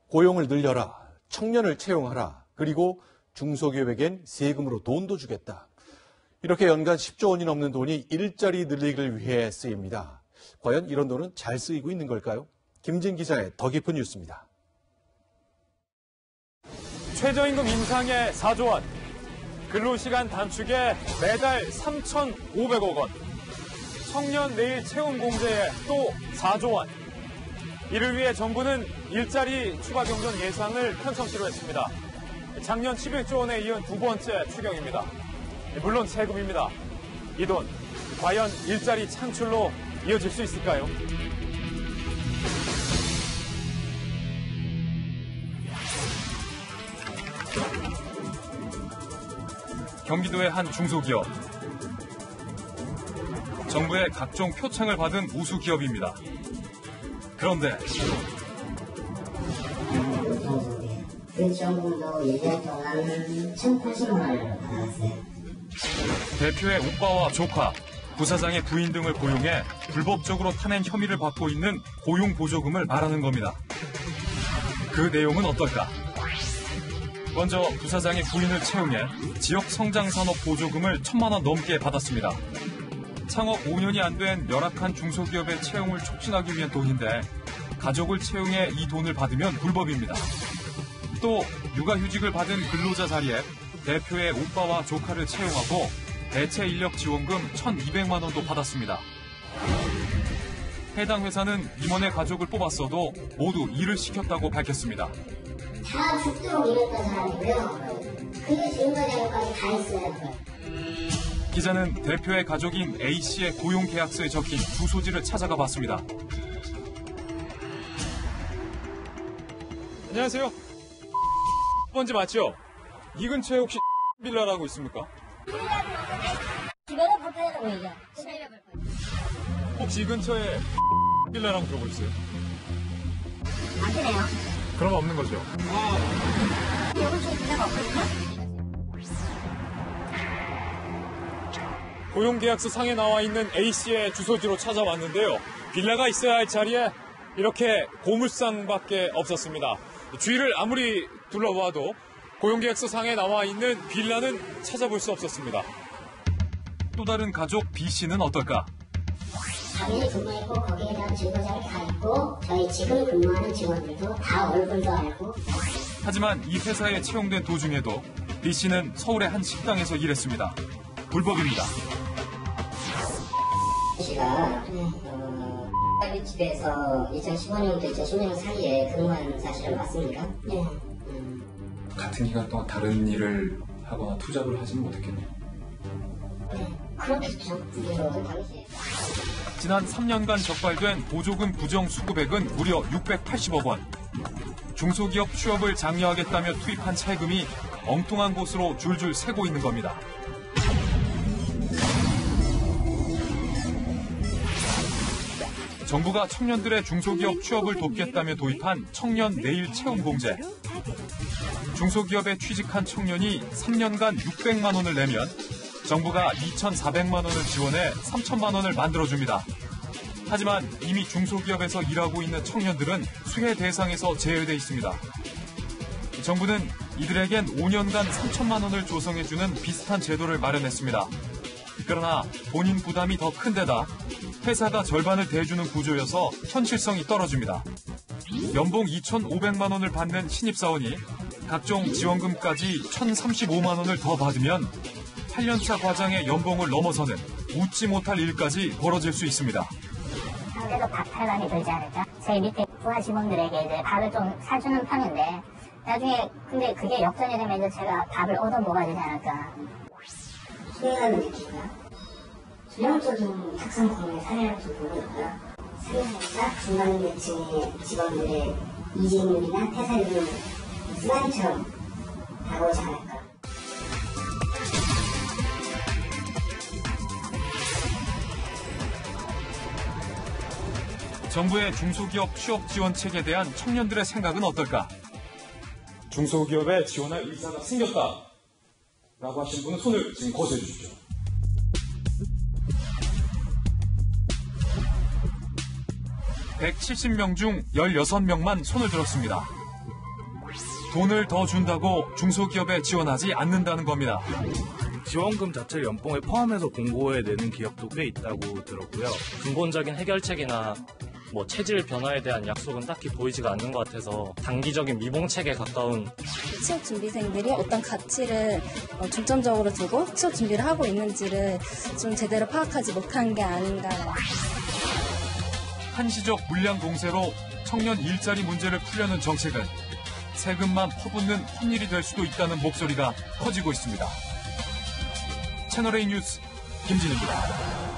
고용을 늘려라, 청년을 채용하라, 그리고 중소기업에겐 세금으로 돈도 주겠다. 이렇게 연간 10조 원이 넘는 돈이 일자리 늘리기를 위해 쓰입니다. 과연 이런 돈은 잘 쓰이고 있는 걸까요? 김진 기자의 더 깊은 뉴스입니다. 최저임금 인상에 4조 원, 근로시간 단축에 매달 3,500억 원, 청년 내일 채용 공제에 또 4조 원. 이를 위해 정부는 일자리 추가 경정 예산을 편성키로 했습니다. 작년 11조 원에 이은 두 번째 추경입니다. 물론 세금입니다. 이 돈 과연 일자리 창출로 이어질 수 있을까요? 경기도의 한 중소기업. 정부의 각종 표창을 받은 우수 기업입니다. 그런데 그 정부도 1년 동안 1,080만 원을 받았어요. 대표의 오빠와 조카, 부사장의 부인 등을 고용해 불법적으로 타낸 혐의를 받고 있는 고용 보조금을 말하는 겁니다. 그 내용은 어떨까? 먼저 부사장의 부인을 채용해 지역 성장산업 보조금을 1,000만 원 넘게 받았습니다. 창업 5년이 안 된 열악한 중소기업의 채용을 촉진하기 위한 돈인데 가족을 채용해 이 돈을 받으면 불법입니다. 또 육아휴직을 받은 근로자 자리에 대표의 오빠와 조카를 채용하고 대체 인력 지원금 1,200만 원도 받았습니다. 해당 회사는 임원의 가족을 뽑았어도 모두 일을 시켰다고 밝혔습니다. 다 죽도록 일했던 사람이고요. 그게 지금까지 하고까지 다 했어요. 기자는 대표의 가족인 A씨의 고용계약서에 적힌 주소지를 찾아가 봤습니다. 안녕하세요. 번지 맞죠? 이 근처에 혹시 빌라라고 있습니까? 집에는 불편해서 보이죠? 혹시 이 근처에 빌라라고 들어보셨어요? 안 되네요. 그럼 없는 거죠? 여기 지금 빌라가 없거든요? 고용계약서 상에 나와 있는 A씨의 주소지로 찾아왔는데요. 빌라가 있어야 할 자리에 이렇게 고물상밖에 없었습니다. 주위를 아무리 둘러봐도 고용계약서 상에 나와 있는 빌라는 찾아볼 수 없었습니다. 또 다른 가족 B씨는 어떨까? 당연히 근무했고 거기에 대한 증거자가 다 있고 저희 지금 근무하는 직원들도 다 얼굴도 알고. 하지만 이 회사에 채용된 도중에도 B씨는 서울의 한 식당에서 일했습니다. 불법입니다. 씨가 집에서 2015년부터 2016년 사이에 근무한 사실은 맞습니까? 네. 같은 기간 동안 다른 일을 하거나 투잡을 하지는 못했겠네요. 네, 그렇겠죠. 당시에. 지난 3년간 적발된 보조금 부정 수급액은 무려 680억 원. 중소기업 취업을 장려하겠다며 투입한 차액금이 엉뚱한 곳으로 줄줄 새고 있는 겁니다. 정부가 청년들의 중소기업 취업을 돕겠다며 도입한 청년 내일 채용 공제. 중소기업에 취직한 청년이 3년간 600만 원을 내면 정부가 2,400만 원을 지원해 3,000만 원을 만들어줍니다. 하지만 이미 중소기업에서 일하고 있는 청년들은 수혜 대상에서 제외돼 있습니다. 정부는 이들에겐 5년간 3,000만 원을 조성해주는 비슷한 제도를 마련했습니다. 그러나 본인 부담이 더 큰 데다 회사가 절반을 대주는 구조여서 현실성이 떨어집니다. 연봉 2,500만 원을 받는 신입사원이 각종 지원금까지 1,035만 원을 더 받으면 8년차 과장의 연봉을 넘어서는 웃지 못할 일까지 벌어질 수 있습니다. 그래도 박탈감이 들지 않을까? 저희 밑에 부하 직원들에게 이제 밥을 좀 사주는 편인데 나중에 근데 그게 역전이 되면 이제 제가 밥을 얻어 먹어야 되지 않을까? 수혜감을 느끼고요. 전형적인 특성 공유의 사례를 좀 보고 있고요. 상사자 중간계층의 직원들의 이직률이나 퇴사율을 쓰나미처럼 다가오지 않을까. 정부의 중소기업 취업 지원책에 대한 청년들의 생각은 어떨까? 중소기업에 지원할 의사가 생겼다라고 하신 분은 손을 지금 거두어 주십시오. (170명) 중 16명만 손을 들었습니다. 돈을 더 준다고 중소기업에 지원하지 않는다는 겁니다. 지원금 자체를 연봉에 포함해서 공고에 내는 기업도 꽤 있다고 들었고요. 근본적인 해결책이나 체질 변화에 대한 약속은 딱히 보이지가 않는 것 같아서 단기적인 미봉책에 가까운 취업 준비생들이 어떤 가치를 중점적으로 두고 취업 준비를 하고 있는지를 좀 제대로 파악하지 못한 게 아닌가. 한시적 물량 공세로 청년 일자리 문제를 풀려는 정책은 세금만 퍼붓는 헛일이 될 수도 있다는 목소리가 커지고 있습니다. 채널A 뉴스 김진입니다.